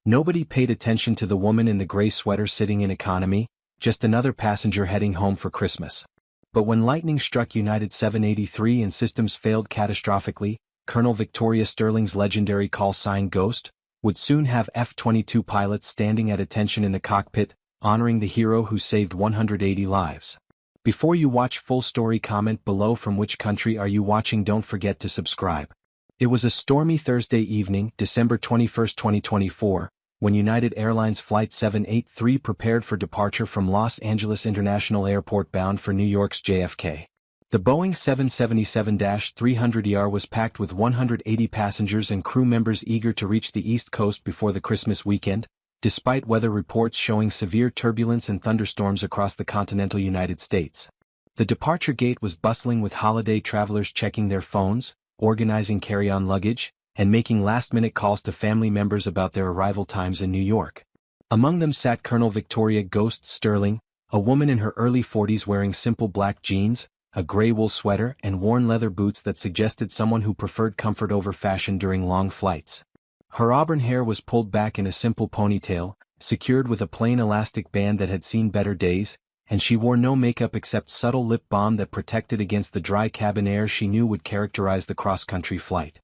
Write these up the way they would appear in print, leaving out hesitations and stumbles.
Nobody paid attention to the woman in the gray sweater sitting in economy, just another passenger heading home for Christmas. But when lightning struck United 783 and systems failed catastrophically, Colonel Victoria Sterling's legendary call sign Ghost would soon have F-22 pilots standing at attention in the cockpit, honoring the hero who saved 180 lives. Before you watch full story, comment below from which country are you watching. Don't forget to subscribe. It was a stormy Thursday evening, December 21, 2024, when United Airlines Flight 783 prepared for departure from Los Angeles International Airport bound for New York's JFK. The Boeing 777-300ER was packed with 180 passengers and crew members eager to reach the East Coast before the Christmas weekend, despite weather reports showing severe turbulence and thunderstorms across the continental United States. The departure gate was bustling with holiday travelers checking their phones, organizing carry-on luggage, and making last-minute calls to family members about their arrival times in New York. Among them sat Colonel Victoria Ghost Sterling, a woman in her early 40s wearing simple black jeans, a gray wool sweater and worn leather boots that suggested someone who preferred comfort over fashion during long flights. Her auburn hair was pulled back in a simple ponytail, secured with a plain elastic band that had seen better days, and she wore no makeup except subtle lip balm that protected against the dry cabin air she knew would characterize the cross-country flight.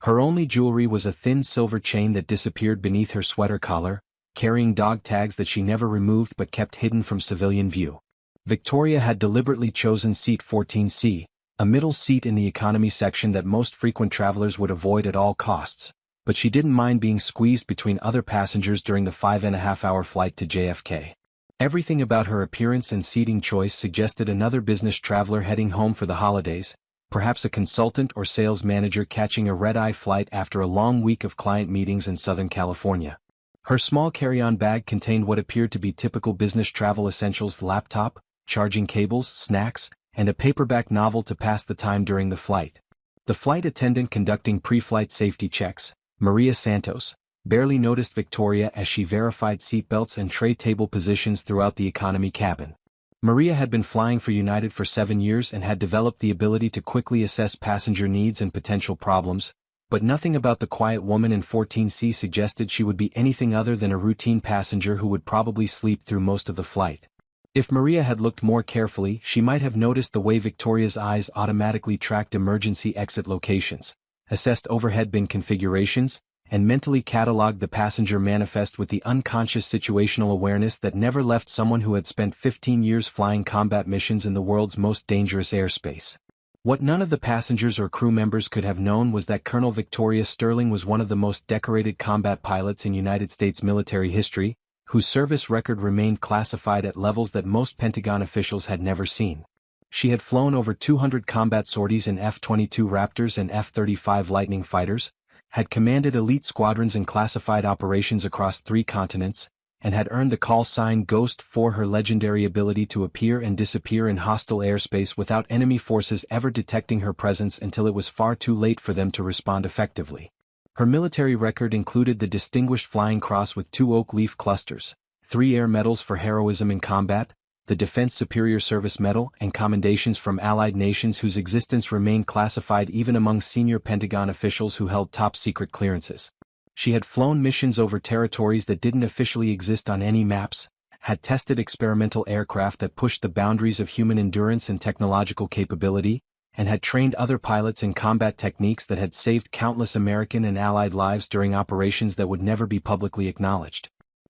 Her only jewelry was a thin silver chain that disappeared beneath her sweater collar, carrying dog tags that she never removed but kept hidden from civilian view. Victoria had deliberately chosen seat 14C, a middle seat in the economy section that most frequent travelers would avoid at all costs, but she didn't mind being squeezed between other passengers during the 5.5-hour flight to JFK. Everything about her appearance and seating choice suggested another business traveler heading home for the holidays, perhaps a consultant or sales manager catching a red-eye flight after a long week of client meetings in Southern California. Her small carry-on bag contained what appeared to be typical business travel essentials: laptop, charging cables, snacks, and a paperback novel to pass the time during the flight. The flight attendant conducting pre-flight safety checks, Maria Santos, barely noticed Victoria as she verified seatbelts and tray table positions throughout the economy cabin. Maria had been flying for United for 7 years and had developed the ability to quickly assess passenger needs and potential problems, but nothing about the quiet woman in 14C suggested she would be anything other than a routine passenger who would probably sleep through most of the flight. If Maria had looked more carefully, she might have noticed the way Victoria's eyes automatically tracked emergency exit locations, assessed overhead bin configurations, and mentally cataloged the passenger manifest with the unconscious situational awareness that never left someone who had spent 15 years flying combat missions in the world's most dangerous airspace. What none of the passengers or crew members could have known was that Colonel Victoria Sterling was one of the most decorated combat pilots in United States military history, whose service record remained classified at levels that most Pentagon officials had never seen. She had flown over 200 combat sorties in F-22 Raptors and F-35 Lightning fighters, had commanded elite squadrons in classified operations across 3 continents, and had earned the call sign Ghost for her legendary ability to appear and disappear in hostile airspace without enemy forces ever detecting her presence until it was far too late for them to respond effectively. Her military record included the Distinguished Flying Cross with 2 oak leaf clusters, 3 Air Medals for heroism in combat, the Defense Superior Service Medal, and commendations from allied nations whose existence remained classified even among senior Pentagon officials who held top-secret clearances. She had flown missions over territories that didn't officially exist on any maps, had tested experimental aircraft that pushed the boundaries of human endurance and technological capability, and had trained other pilots in combat techniques that had saved countless American and Allied lives during operations that would never be publicly acknowledged.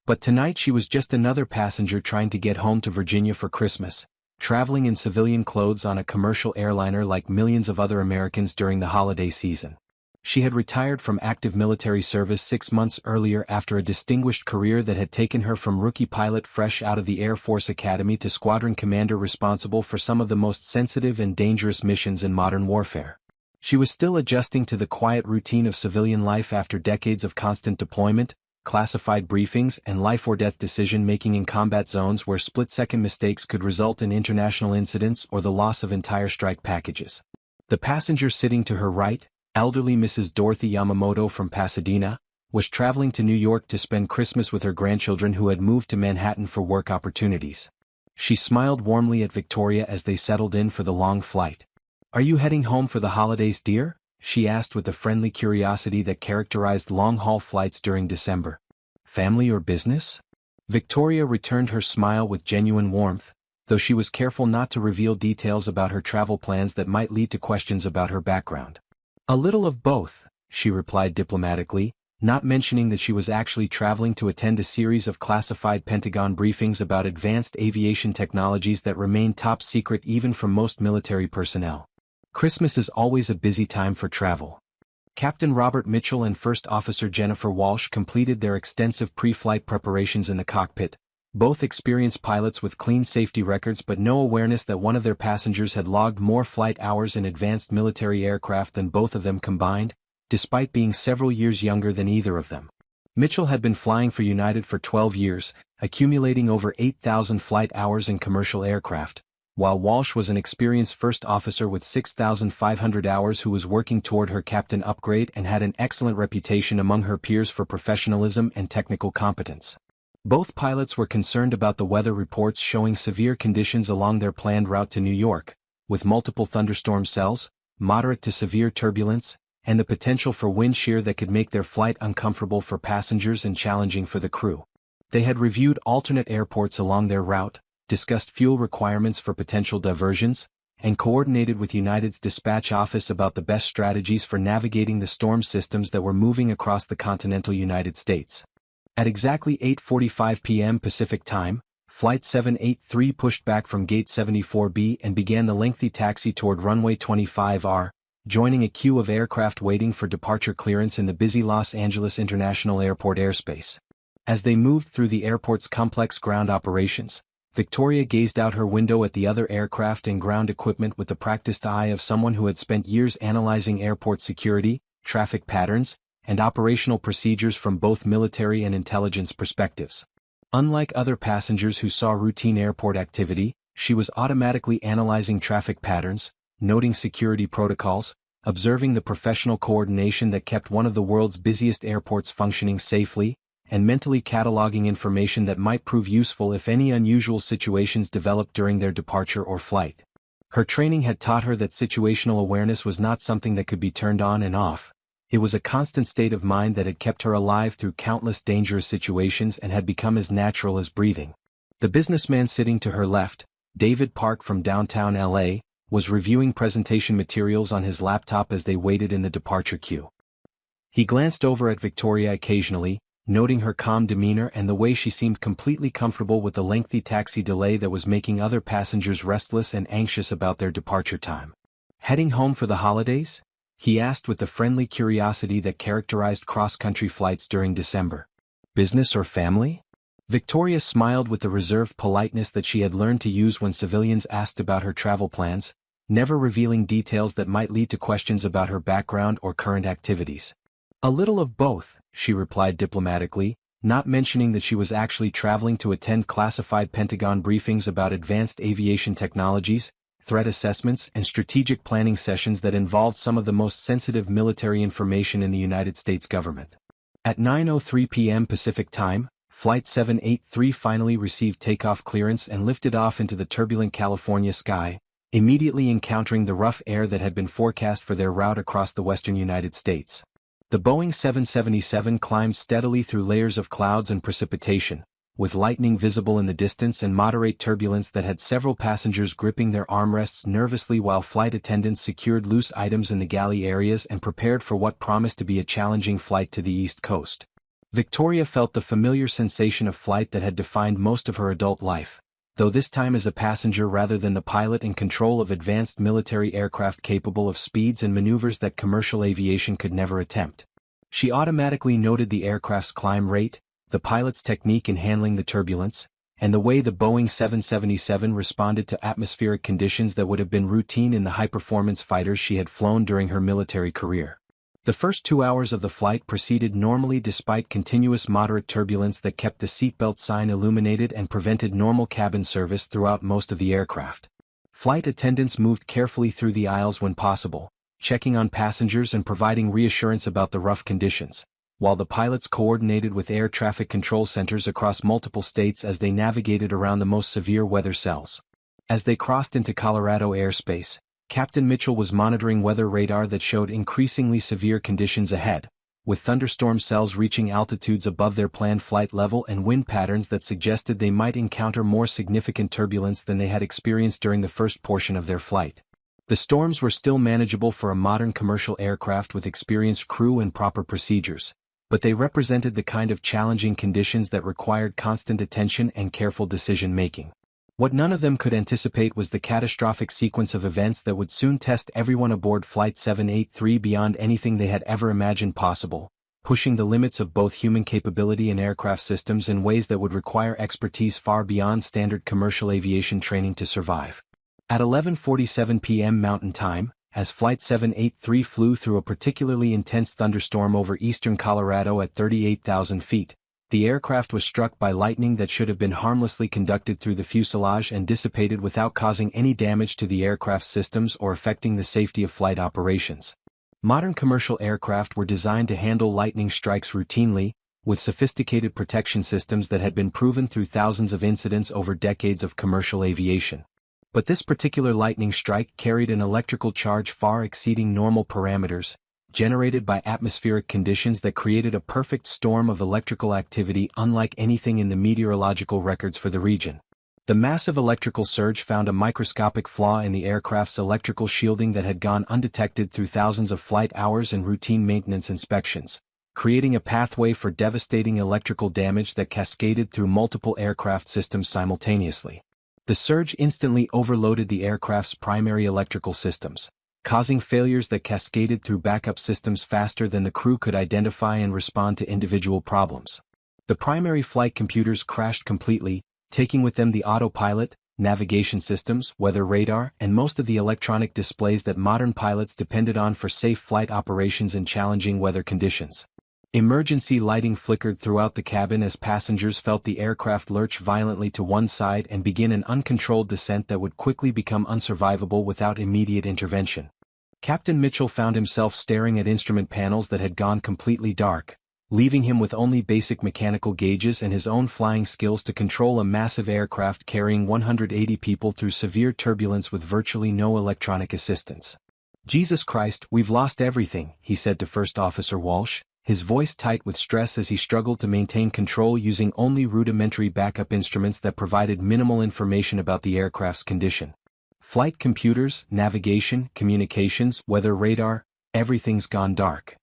But tonight she was just another passenger trying to get home to Virginia for Christmas, traveling in civilian clothes on a commercial airliner like millions of other Americans during the holiday season. She had retired from active military service 6 months earlier after a distinguished career that had taken her from rookie pilot fresh out of the Air Force Academy to squadron commander responsible for some of the most sensitive and dangerous missions in modern warfare. She was still adjusting to the quiet routine of civilian life after decades of constant deployment, classified briefings, and life-or-death decision-making in combat zones where split-second mistakes could result in international incidents or the loss of entire strike packages. The passenger sitting to her right, elderly Mrs. Dorothy Yamamoto from Pasadena, was traveling to New York to spend Christmas with her grandchildren who had moved to Manhattan for work opportunities. She smiled warmly at Victoria as they settled in for the long flight. "Are you heading home for the holidays, dear?" she asked with the friendly curiosity that characterized long-haul flights during December. Family or business? Victoria returned her smile with genuine warmth, though she was careful not to reveal details about her travel plans that might lead to questions about her background. A little of both, she replied diplomatically, not mentioning that she was actually traveling to attend a series of classified Pentagon briefings about advanced aviation technologies that remain top secret even from most military personnel. Christmas is always a busy time for travel. Captain Robert Mitchell and First Officer Jennifer Walsh completed their extensive pre-flight preparations in the cockpit, both experienced pilots with clean safety records but no awareness that one of their passengers had logged more flight hours in advanced military aircraft than both of them combined, despite being several years younger than either of them. Mitchell had been flying for United for 12 years, accumulating over 8,000 flight hours in commercial aircraft, while Walsh was an experienced first officer with 6,500 hours who was working toward her captain upgrade and had an excellent reputation among her peers for professionalism and technical competence. Both pilots were concerned about the weather reports showing severe conditions along their planned route to New York, with multiple thunderstorm cells, moderate to severe turbulence, and the potential for wind shear that could make their flight uncomfortable for passengers and challenging for the crew. They had reviewed alternate airports along their route, discussed fuel requirements for potential diversions, and coordinated with United's dispatch office about the best strategies for navigating the storm systems that were moving across the continental United States. At exactly 8:45 p.m. Pacific Time, Flight 783 pushed back from Gate 74B and began the lengthy taxi toward runway 25R, joining a queue of aircraft waiting for departure clearance in the busy Los Angeles International Airport airspace. As they moved through the airport's complex ground operations, Victoria gazed out her window at the other aircraft and ground equipment with the practiced eye of someone who had spent years analyzing airport security, traffic patterns, and operational procedures from both military and intelligence perspectives. Unlike other passengers who saw routine airport activity, she was automatically analyzing traffic patterns, noting security protocols, observing the professional coordination that kept one of the world's busiest airports functioning safely, and mentally cataloging information that might prove useful if any unusual situations developed during their departure or flight. Her training had taught her that situational awareness was not something that could be turned on and off. It was a constant state of mind that had kept her alive through countless dangerous situations and had become as natural as breathing. The businessman sitting to her left, David Park from downtown LA, was reviewing presentation materials on his laptop as they waited in the departure queue. He glanced over at Victoria occasionally, noting her calm demeanor and the way she seemed completely comfortable with the lengthy taxi delay that was making other passengers restless and anxious about their departure time. "Heading home for the holidays?" he asked with the friendly curiosity that characterized cross-country flights during December. "Business or family?" Victoria smiled with the reserved politeness that she had learned to use when civilians asked about her travel plans, never revealing details that might lead to questions about her background or current activities. "A little of both," she replied diplomatically, not mentioning that she was actually traveling to attend classified Pentagon briefings about advanced aviation technologies, threat assessments, and strategic planning sessions that involved some of the most sensitive military information in the United States government. At 9:03 p.m. Pacific Time, Flight 783 finally received takeoff clearance and lifted off into the turbulent California sky, immediately encountering the rough air that had been forecast for their route across the western United States. The Boeing 777 climbed steadily through layers of clouds and precipitation, with lightning visible in the distance and moderate turbulence that had several passengers gripping their armrests nervously while flight attendants secured loose items in the galley areas and prepared for what promised to be a challenging flight to the East Coast. Victoria felt the familiar sensation of flight that had defined most of her adult life, though this time as a passenger rather than the pilot in control of advanced military aircraft capable of speeds and maneuvers that commercial aviation could never attempt. She automatically noted the aircraft's climb rate, the pilot's technique in handling the turbulence, and the way the Boeing 777 responded to atmospheric conditions that would have been routine in the high-performance fighters she had flown during her military career. The first 2 hours of the flight proceeded normally despite continuous moderate turbulence that kept the seatbelt sign illuminated and prevented normal cabin service throughout most of the aircraft. Flight attendants moved carefully through the aisles when possible, checking on passengers and providing reassurance about the rough conditions, while the pilots coordinated with air traffic control centers across multiple states as they navigated around the most severe weather cells. As they crossed into Colorado airspace, Captain Mitchell was monitoring weather radar that showed increasingly severe conditions ahead, with thunderstorm cells reaching altitudes above their planned flight level and wind patterns that suggested they might encounter more significant turbulence than they had experienced during the first portion of their flight. The storms were still manageable for a modern commercial aircraft with experienced crew and proper procedures, but they represented the kind of challenging conditions that required constant attention and careful decision-making. What none of them could anticipate was the catastrophic sequence of events that would soon test everyone aboard Flight 783 beyond anything they had ever imagined possible, pushing the limits of both human capability and aircraft systems in ways that would require expertise far beyond standard commercial aviation training to survive. At 11:47 p.m. Mountain Time, as Flight 783 flew through a particularly intense thunderstorm over eastern Colorado at 38,000 feet, the aircraft was struck by lightning that should have been harmlessly conducted through the fuselage and dissipated without causing any damage to the aircraft's systems or affecting the safety of flight operations. Modern commercial aircraft were designed to handle lightning strikes routinely, with sophisticated protection systems that had been proven through thousands of incidents over decades of commercial aviation. But this particular lightning strike carried an electrical charge far exceeding normal parameters, generated by atmospheric conditions that created a perfect storm of electrical activity unlike anything in the meteorological records for the region. The massive electrical surge found a microscopic flaw in the aircraft's electrical shielding that had gone undetected through thousands of flight hours and routine maintenance inspections, creating a pathway for devastating electrical damage that cascaded through multiple aircraft systems simultaneously. The surge instantly overloaded the aircraft's primary electrical systems, causing failures that cascaded through backup systems faster than the crew could identify and respond to individual problems. The primary flight computers crashed completely, taking with them the autopilot, navigation systems, weather radar, and most of the electronic displays that modern pilots depended on for safe flight operations in challenging weather conditions. Emergency lighting flickered throughout the cabin as passengers felt the aircraft lurch violently to one side and begin an uncontrolled descent that would quickly become unsurvivable without immediate intervention. Captain Mitchell found himself staring at instrument panels that had gone completely dark, leaving him with only basic mechanical gauges and his own flying skills to control a massive aircraft carrying 180 people through severe turbulence with virtually no electronic assistance. "Jesus Christ, we've lost everything," he said to First Officer Walsh, his voice tight with stress as he struggled to maintain control using only rudimentary backup instruments that provided minimal information about the aircraft's condition. "Flight computers, navigation, communications, weather radar, everything's gone dark."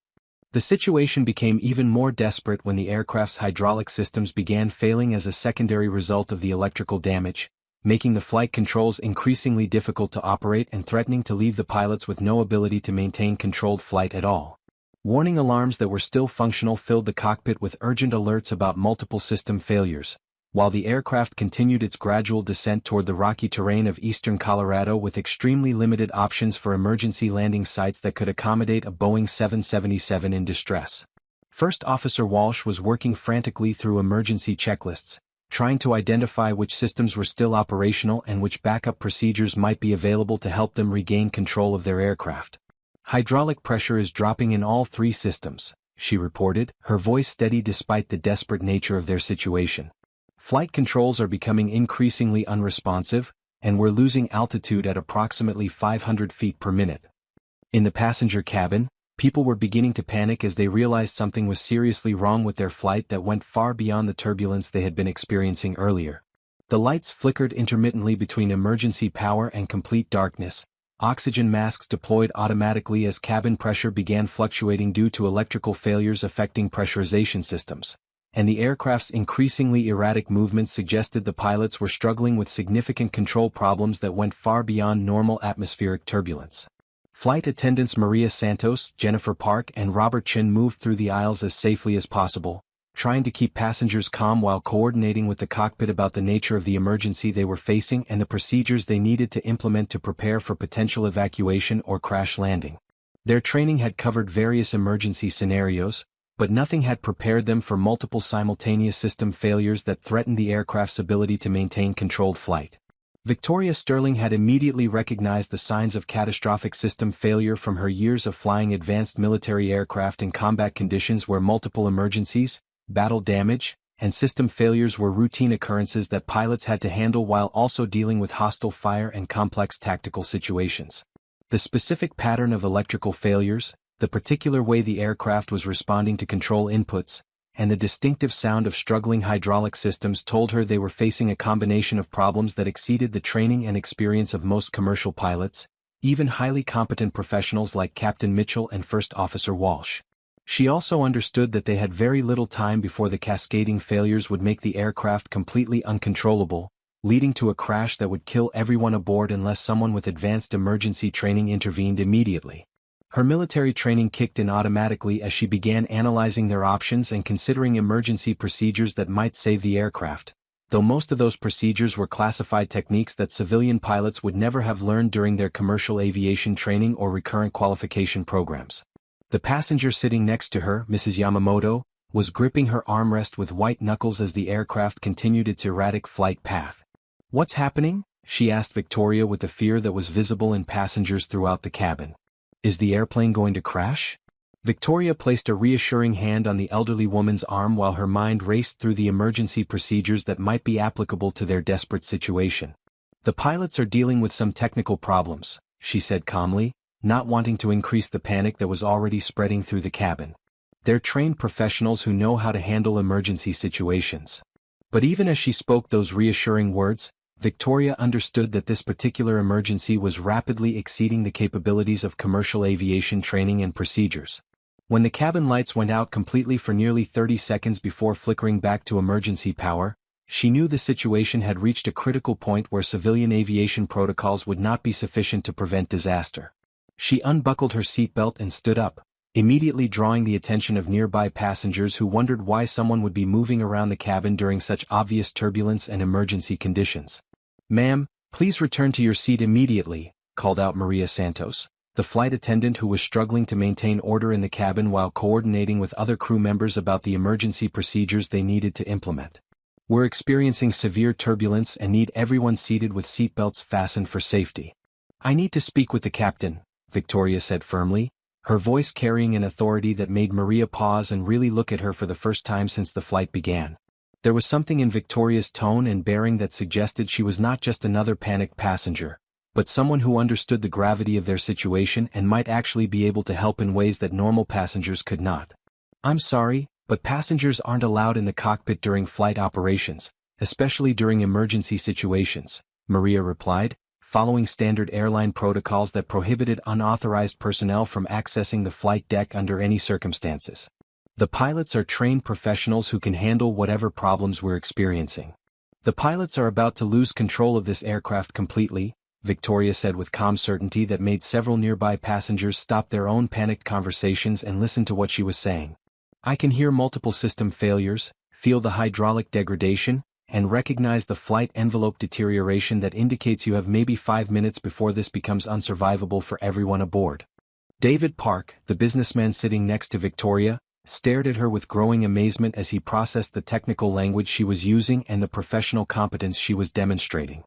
The situation became even more desperate when the aircraft's hydraulic systems began failing as a secondary result of the electrical damage, making the flight controls increasingly difficult to operate and threatening to leave the pilots with no ability to maintain controlled flight at all. Warning alarms that were still functional filled the cockpit with urgent alerts about multiple system failures, while the aircraft continued its gradual descent toward the rocky terrain of eastern Colorado with extremely limited options for emergency landing sites that could accommodate a Boeing 777 in distress. First Officer Walsh was working frantically through emergency checklists, trying to identify which systems were still operational and which backup procedures might be available to help them regain control of their aircraft. "Hydraulic pressure is dropping in all three systems," she reported, her voice steady despite the desperate nature of their situation. "Flight controls are becoming increasingly unresponsive, and we're losing altitude at approximately 500 feet per minute." In the passenger cabin, people were beginning to panic as they realized something was seriously wrong with their flight that went far beyond the turbulence they had been experiencing earlier. The lights flickered intermittently between emergency power and complete darkness, oxygen masks deployed automatically as cabin pressure began fluctuating due to electrical failures affecting pressurization systems, and the aircraft's increasingly erratic movements suggested the pilots were struggling with significant control problems that went far beyond normal atmospheric turbulence. Flight attendants Maria Santos, Jennifer Park, and Robert Chin moved through the aisles as safely as possible, trying to keep passengers calm while coordinating with the cockpit about the nature of the emergency they were facing and the procedures they needed to implement to prepare for potential evacuation or crash landing. Their training had covered various emergency scenarios, but nothing had prepared them for multiple simultaneous system failures that threatened the aircraft's ability to maintain controlled flight. Victoria Sterling had immediately recognized the signs of catastrophic system failure from her years of flying advanced military aircraft in combat conditions where multiple emergencies, battle damage, and system failures were routine occurrences that pilots had to handle while also dealing with hostile fire and complex tactical situations. The specific pattern of electrical failures, the particular way the aircraft was responding to control inputs, and the distinctive sound of struggling hydraulic systems told her they were facing a combination of problems that exceeded the training and experience of most commercial pilots, even highly competent professionals like Captain Mitchell and First Officer Walsh. She also understood that they had very little time before the cascading failures would make the aircraft completely uncontrollable, leading to a crash that would kill everyone aboard unless someone with advanced emergency training intervened immediately. Her military training kicked in automatically as she began analyzing their options and considering emergency procedures that might save the aircraft, though most of those procedures were classified techniques that civilian pilots would never have learned during their commercial aviation training or recurrent qualification programs. The passenger sitting next to her, Mrs. Yamamoto, was gripping her armrest with white knuckles as the aircraft continued its erratic flight path. "What's happening?" she asked Victoria with the fear that was visible in passengers throughout the cabin. "Is the airplane going to crash?" Victoria placed a reassuring hand on the elderly woman's arm while her mind raced through the emergency procedures that might be applicable to their desperate situation. "The pilots are dealing with some technical problems," she said calmly, not wanting to increase the panic that was already spreading through the cabin. "They're trained professionals who know how to handle emergency situations." But even as she spoke those reassuring words, Victoria understood that this particular emergency was rapidly exceeding the capabilities of commercial aviation training and procedures. When the cabin lights went out completely for nearly 30 seconds before flickering back to emergency power, she knew the situation had reached a critical point where civilian aviation protocols would not be sufficient to prevent disaster. She unbuckled her seatbelt and stood up, immediately drawing the attention of nearby passengers who wondered why someone would be moving around the cabin during such obvious turbulence and emergency conditions. "Ma'am, please return to your seat immediately," called out Maria Santos, the flight attendant who was struggling to maintain order in the cabin while coordinating with other crew members about the emergency procedures they needed to implement. "We're experiencing severe turbulence and need everyone seated with seatbelts fastened for safety." "I need to speak with the captain," Victoria said firmly, her voice carrying an authority that made Maria pause and really look at her for the first time since the flight began. There was something in Victoria's tone and bearing that suggested she was not just another panicked passenger, but someone who understood the gravity of their situation and might actually be able to help in ways that normal passengers could not. "I'm sorry, but passengers aren't allowed in the cockpit during flight operations, especially during emergency situations," Maria replied, following standard airline protocols that prohibited unauthorized personnel from accessing the flight deck under any circumstances. "The pilots are trained professionals who can handle whatever problems we're experiencing. The pilots are about to lose control of this aircraft completely," Victoria said with calm certainty that made several nearby passengers stop their own panicked conversations and listen to what she was saying. "I can hear multiple system failures, feel the hydraulic degradation, and recognize the flight envelope deterioration that indicates you have maybe 5 minutes before this becomes unsurvivable for everyone aboard." David Park, the businessman sitting next to Victoria, stared at her with growing amazement as he processed the technical language she was using and the professional competence she was demonstrating.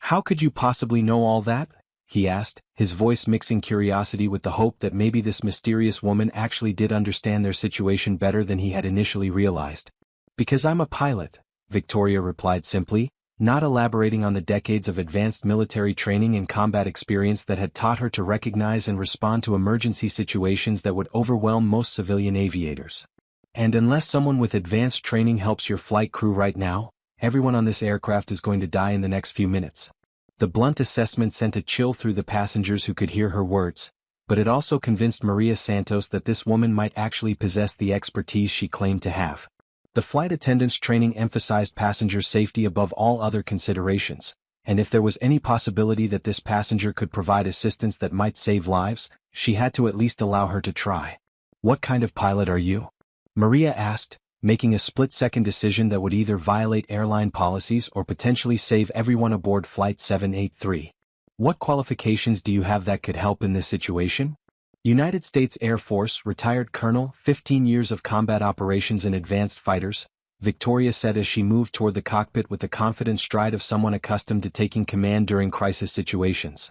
"How could you possibly know all that?" he asked, his voice mixing curiosity with the hope that maybe this mysterious woman actually did understand their situation better than he had initially realized. "Because I'm a pilot," Victoria replied simply, not elaborating on the decades of advanced military training and combat experience that had taught her to recognize and respond to emergency situations that would overwhelm most civilian aviators. "And unless someone with advanced training helps your flight crew right now, everyone on this aircraft is going to die in the next few minutes." The blunt assessment sent a chill through the passengers who could hear her words, but it also convinced Maria Santos that this woman might actually possess the expertise she claimed to have. The flight attendant's training emphasized passenger safety above all other considerations, and if there was any possibility that this passenger could provide assistance that might save lives, she had to at least allow her to try. "What kind of pilot are you?" Maria asked, making a split-second decision that would either violate airline policies or potentially save everyone aboard Flight 783. "What qualifications do you have that could help in this situation?" United States Air Force, retired colonel, 15 years of combat operations in advanced fighters, Victoria said as she moved toward the cockpit with the confident stride of someone accustomed to taking command during crisis situations.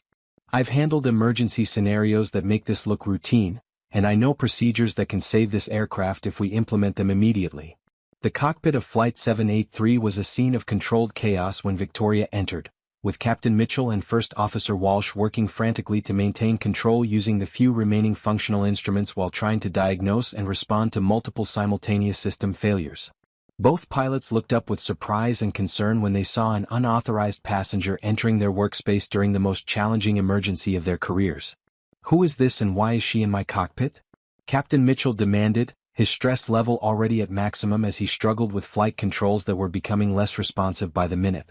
"I've handled emergency scenarios that make this look routine, and I know procedures that can save this aircraft if we implement them immediately." The cockpit of Flight 783 was a scene of controlled chaos when Victoria entered, with Captain Mitchell and First Officer Walsh working frantically to maintain control using the few remaining functional instruments while trying to diagnose and respond to multiple simultaneous system failures. Both pilots looked up with surprise and concern when they saw an unauthorized passenger entering their workspace during the most challenging emergency of their careers. "Who is this and why is she in my cockpit?" Captain Mitchell demanded, his stress level already at maximum as he struggled with flight controls that were becoming less responsive by the minute.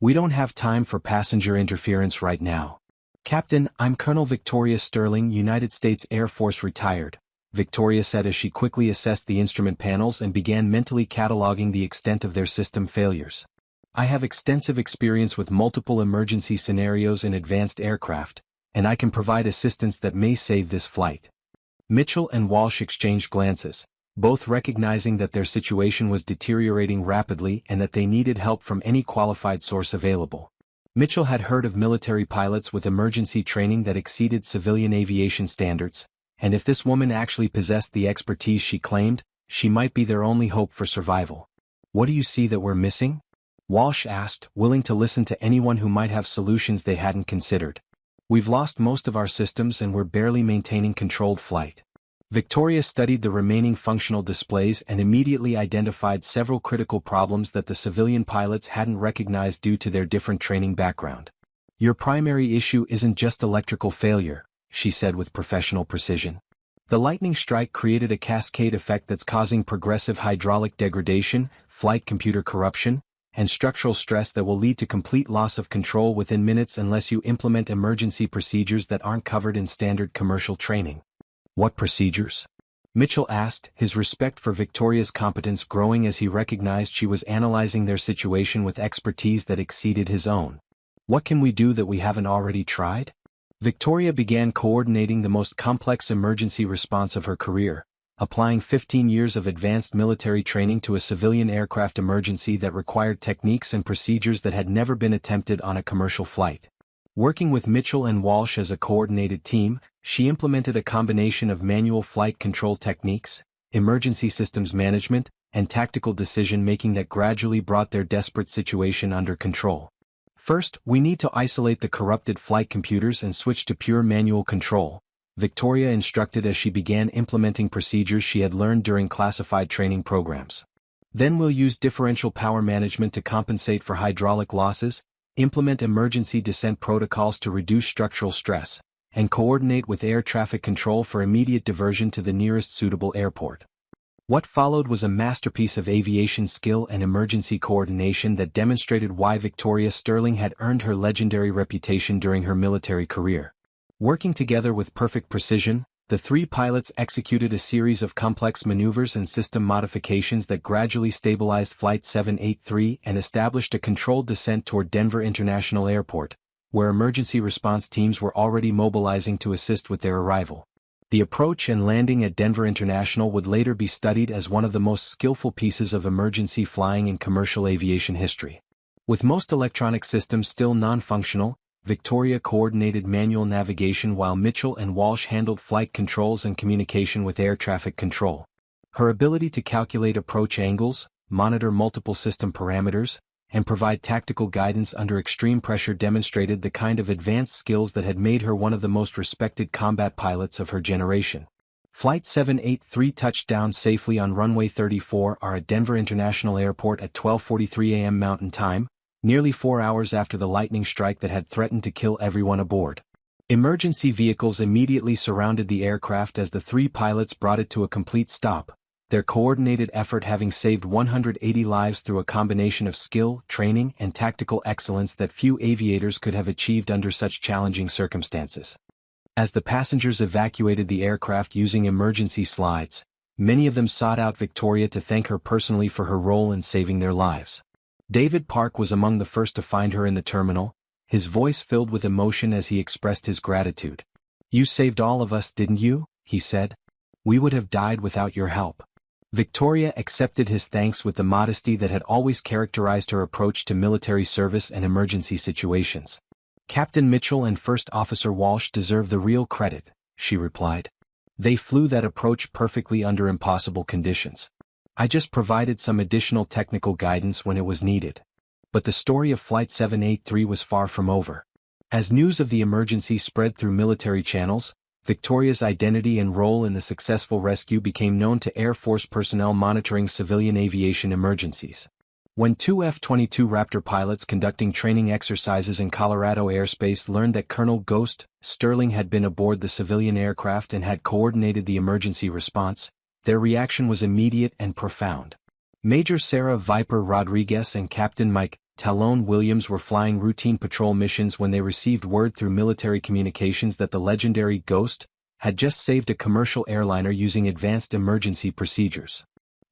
"We don't have time for passenger interference right now. Captain, I'm Colonel Victoria Sterling, United States Air Force retired," Victoria said as she quickly assessed the instrument panels and began mentally cataloging the extent of their system failures. "I have extensive experience with multiple emergency scenarios in advanced aircraft, and I can provide assistance that may save this flight." Mitchell and Walsh exchanged glances, both recognizing that their situation was deteriorating rapidly and that they needed help from any qualified source available. Mitchell had heard of military pilots with emergency training that exceeded civilian aviation standards, and if this woman actually possessed the expertise she claimed, she might be their only hope for survival. "What do you see that we're missing?" Walsh asked, willing to listen to anyone who might have solutions they hadn't considered. "We've lost most of our systems and we're barely maintaining controlled flight." Victoria studied the remaining functional displays and immediately identified several critical problems that the civilian pilots hadn't recognized due to their different training background. "Your primary issue isn't just electrical failure," she said with professional precision. "The lightning strike created a cascade effect that's causing progressive hydraulic degradation, flight computer corruption, and structural stress that will lead to complete loss of control within minutes unless you implement emergency procedures that aren't covered in standard commercial training." "What procedures?" Mitchell asked, his respect for Victoria's competence growing as he recognized she was analyzing their situation with expertise that exceeded his own. "What can we do that we haven't already tried?" Victoria began coordinating the most complex emergency response of her career, applying 15 years of advanced military training to a civilian aircraft emergency that required techniques and procedures that had never been attempted on a commercial flight. Working with Mitchell and Walsh as a coordinated team, she implemented a combination of manual flight control techniques, emergency systems management, and tactical decision-making that gradually brought their desperate situation under control. "First, we need to isolate the corrupted flight computers and switch to pure manual control," Victoria instructed as she began implementing procedures she had learned during classified training programs. "Then we'll use differential power management to compensate for hydraulic losses, implement emergency descent protocols to reduce structural stress, and coordinate with air traffic control for immediate diversion to the nearest suitable airport." What followed was a masterpiece of aviation skill and emergency coordination that demonstrated why Victoria Sterling had earned her legendary reputation during her military career. Working together with perfect precision, the three pilots executed a series of complex maneuvers and system modifications that gradually stabilized Flight 783 and established a controlled descent toward Denver International Airport, where emergency response teams were already mobilizing to assist with their arrival. The approach and landing at Denver International would later be studied as one of the most skillful pieces of emergency flying in commercial aviation history. With most electronic systems still non-functional, Victoria coordinated manual navigation while Mitchell and Walsh handled flight controls and communication with air traffic control. Her ability to calculate approach angles, monitor multiple system parameters, and provide tactical guidance under extreme pressure demonstrated the kind of advanced skills that had made her one of the most respected combat pilots of her generation. Flight 783 touched down safely on runway 34R at Denver International Airport at 12:43 a.m. Mountain Time, nearly 4 hours after the lightning strike that had threatened to kill everyone aboard. Emergency vehicles immediately surrounded the aircraft as the three pilots brought it to a complete stop, their coordinated effort having saved 180 lives through a combination of skill, training, and tactical excellence that few aviators could have achieved under such challenging circumstances. As the passengers evacuated the aircraft using emergency slides, many of them sought out Victoria to thank her personally for her role in saving their lives. David Park was among the first to find her in the terminal, his voice filled with emotion as he expressed his gratitude. "You saved all of us, didn't you?" he said. "We would have died without your help." Victoria accepted his thanks with the modesty that had always characterized her approach to military service and emergency situations. "Captain Mitchell and First Officer Walsh deserve the real credit," she replied. "They flew that approach perfectly under impossible conditions. I just provided some additional technical guidance when it was needed." But the story of Flight 783 was far from over. As news of the emergency spread through military channels, Victoria's identity and role in the successful rescue became known to Air Force personnel monitoring civilian aviation emergencies. When two F-22 Raptor pilots conducting training exercises in Colorado airspace learned that Colonel Ghost Sterling had been aboard the civilian aircraft and had coordinated the emergency response, their reaction was immediate and profound. Major Sarah Viper Rodriguez and Captain Mike Talone Williams were flying routine patrol missions when they received word through military communications that the legendary Ghost had just saved a commercial airliner using advanced emergency procedures.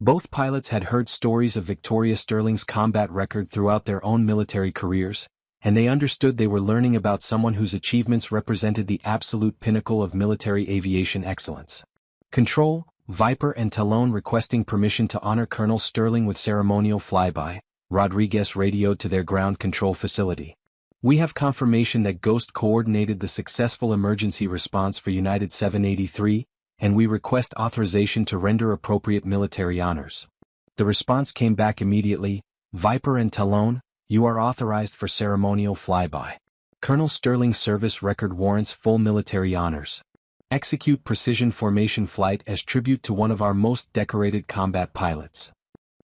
Both pilots had heard stories of Victoria Sterling's combat record throughout their own military careers, and they understood they were learning about someone whose achievements represented the absolute pinnacle of military aviation excellence. Control, Viper and Talone requesting permission to honor Colonel Sterling with ceremonial flyby, Rodriguez radioed to their ground control facility. "We have confirmation that Ghost coordinated the successful emergency response for United 783, and we request authorization to render appropriate military honors." The response came back immediately, "Viper and Talone, you are authorized for ceremonial flyby. Colonel Sterling's service record warrants full military honors. Execute precision formation flight as tribute to one of our most decorated combat pilots."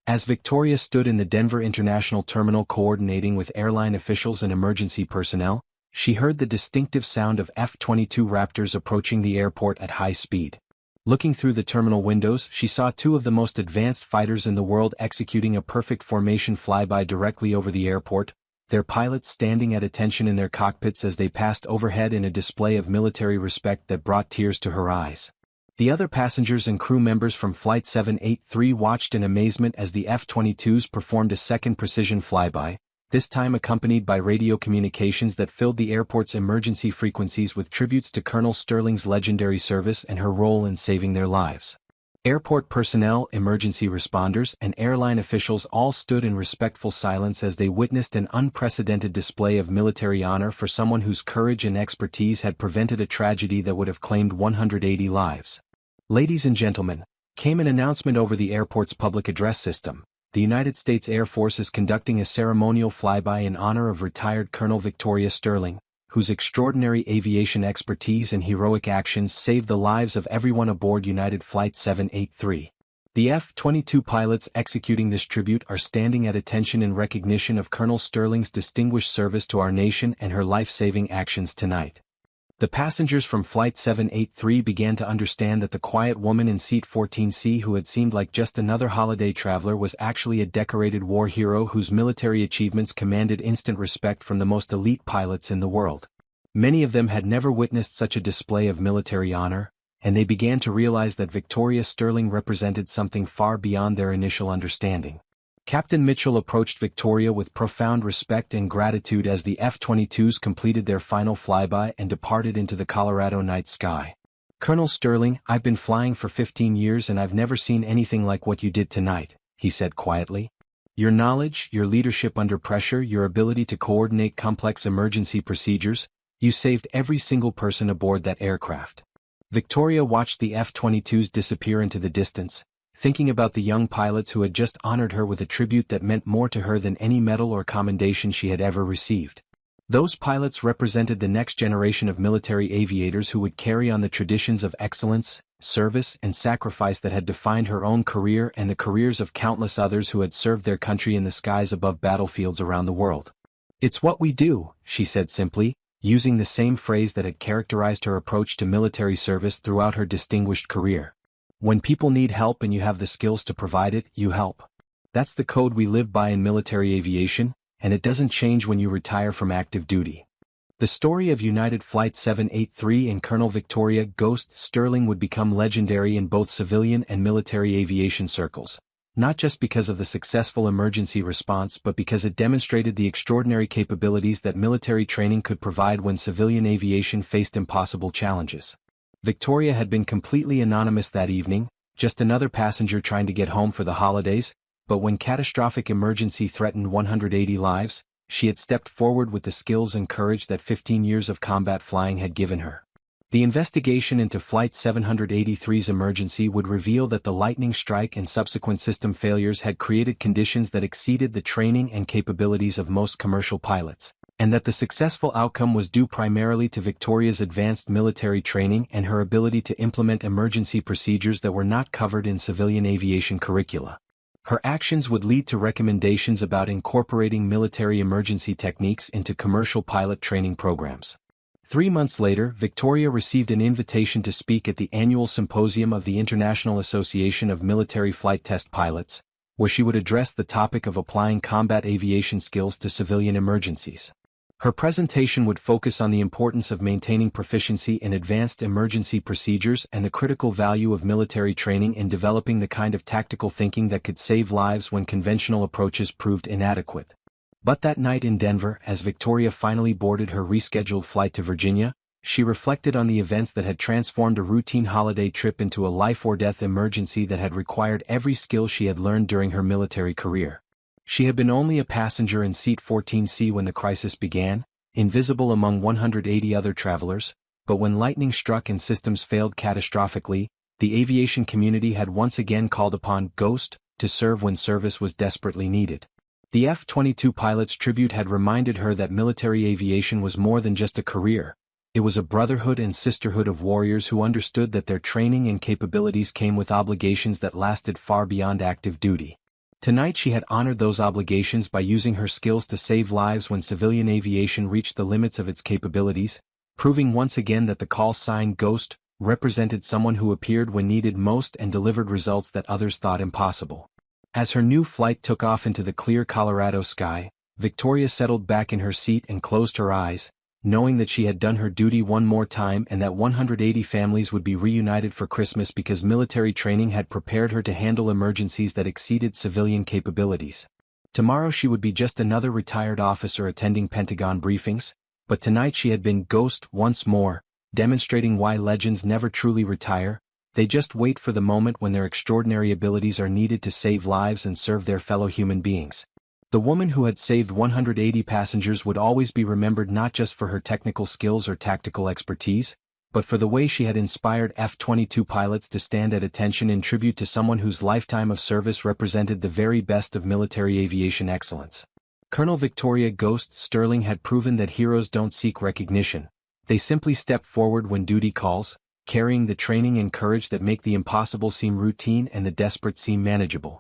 As Victoria stood in the Denver International Terminal coordinating with airline officials and emergency personnel, she heard the distinctive sound of F-22 Raptors approaching the airport at high speed. Looking through the terminal windows, she saw two of the most advanced fighters in the world executing a perfect formation flyby directly over the airport, their pilots standing at attention in their cockpits as they passed overhead in a display of military respect that brought tears to her eyes. The other passengers and crew members from Flight 783 watched in amazement as the F-22s performed a second precision flyby, this time accompanied by radio communications that filled the airport's emergency frequencies with tributes to Colonel Sterling's legendary service and her role in saving their lives. Airport personnel, emergency responders, and airline officials all stood in respectful silence as they witnessed an unprecedented display of military honor for someone whose courage and expertise had prevented a tragedy that would have claimed 180 lives. "Ladies and gentlemen," came an announcement over the airport's public address system. "The United States Air Force is conducting a ceremonial flyby in honor of retired Colonel Victoria Sterling, whose extraordinary aviation expertise and heroic actions saved the lives of everyone aboard United Flight 783. The F-22 pilots executing this tribute are standing at attention in recognition of Colonel Sterling's distinguished service to our nation and her life-saving actions tonight." The passengers from Flight 783 began to understand that the quiet woman in seat 14C who had seemed like just another holiday traveler was actually a decorated war hero whose military achievements commanded instant respect from the most elite pilots in the world. Many of them had never witnessed such a display of military honor, and they began to realize that Victoria Sterling represented something far beyond their initial understanding. Captain Mitchell approached Victoria with profound respect and gratitude as the F-22s completed their final flyby and departed into the Colorado night sky. "Colonel Sterling, I've been flying for 15 years and I've never seen anything like what you did tonight," he said quietly. "Your knowledge, your leadership under pressure, your ability to coordinate complex emergency procedures, you saved every single person aboard that aircraft." Victoria watched the F-22s disappear into the distance, thinking about the young pilots who had just honored her with a tribute that meant more to her than any medal or commendation she had ever received. Those pilots represented the next generation of military aviators who would carry on the traditions of excellence, service, and sacrifice that had defined her own career and the careers of countless others who had served their country in the skies above battlefields around the world. "It's what we do," she said simply, using the same phrase that had characterized her approach to military service throughout her distinguished career. "When people need help and you have the skills to provide it, you help. That's the code we live by in military aviation, and it doesn't change when you retire from active duty." The story of United Flight 783 and Colonel Victoria Ghost Sterling would become legendary in both civilian and military aviation circles, not just because of the successful emergency response but because it demonstrated the extraordinary capabilities that military training could provide when civilian aviation faced impossible challenges. Victoria had been completely anonymous that evening, just another passenger trying to get home for the holidays, but when catastrophic emergency threatened 180 lives, she had stepped forward with the skills and courage that 15 years of combat flying had given her. The investigation into Flight 783's emergency would reveal that the lightning strike and subsequent system failures had created conditions that exceeded the training and capabilities of most commercial pilots, and that the successful outcome was due primarily to Victoria's advanced military training and her ability to implement emergency procedures that were not covered in civilian aviation curricula. Her actions would lead to recommendations about incorporating military emergency techniques into commercial pilot training programs. 3 months later, Victoria received an invitation to speak at the annual symposium of the International Association of Military Flight Test Pilots, where she would address the topic of applying combat aviation skills to civilian emergencies. Her presentation would focus on the importance of maintaining proficiency in advanced emergency procedures and the critical value of military training in developing the kind of tactical thinking that could save lives when conventional approaches proved inadequate. But that night in Denver, as Victoria finally boarded her rescheduled flight to Virginia, she reflected on the events that had transformed a routine holiday trip into a life-or-death emergency that had required every skill she had learned during her military career. She had been only a passenger in Seat 14C when the crisis began, invisible among 180 other travelers, but when lightning struck and systems failed catastrophically, the aviation community had once again called upon Ghost to serve when service was desperately needed. The F-22 pilot's tribute had reminded her that military aviation was more than just a career. It was a brotherhood and sisterhood of warriors who understood that their training and capabilities came with obligations that lasted far beyond active duty. Tonight she had honored those obligations by using her skills to save lives when civilian aviation reached the limits of its capabilities, proving once again that the call sign Ghost represented someone who appeared when needed most and delivered results that others thought impossible. As her new flight took off into the clear Colorado sky, Victoria settled back in her seat and closed her eyes, knowing that she had done her duty one more time and that 180 families would be reunited for Christmas because military training had prepared her to handle emergencies that exceeded civilian capabilities. Tomorrow she would be just another retired officer attending Pentagon briefings, but tonight she had been Ghost once more, demonstrating why legends never truly retire. They just wait for the moment when their extraordinary abilities are needed to save lives and serve their fellow human beings. The woman who had saved 180 passengers would always be remembered not just for her technical skills or tactical expertise, but for the way she had inspired F-22 pilots to stand at attention in tribute to someone whose lifetime of service represented the very best of military aviation excellence. Colonel Victoria Ghost Sterling had proven that heroes don't seek recognition. They simply step forward when duty calls, carrying the training and courage that make the impossible seem routine and the desperate seem manageable.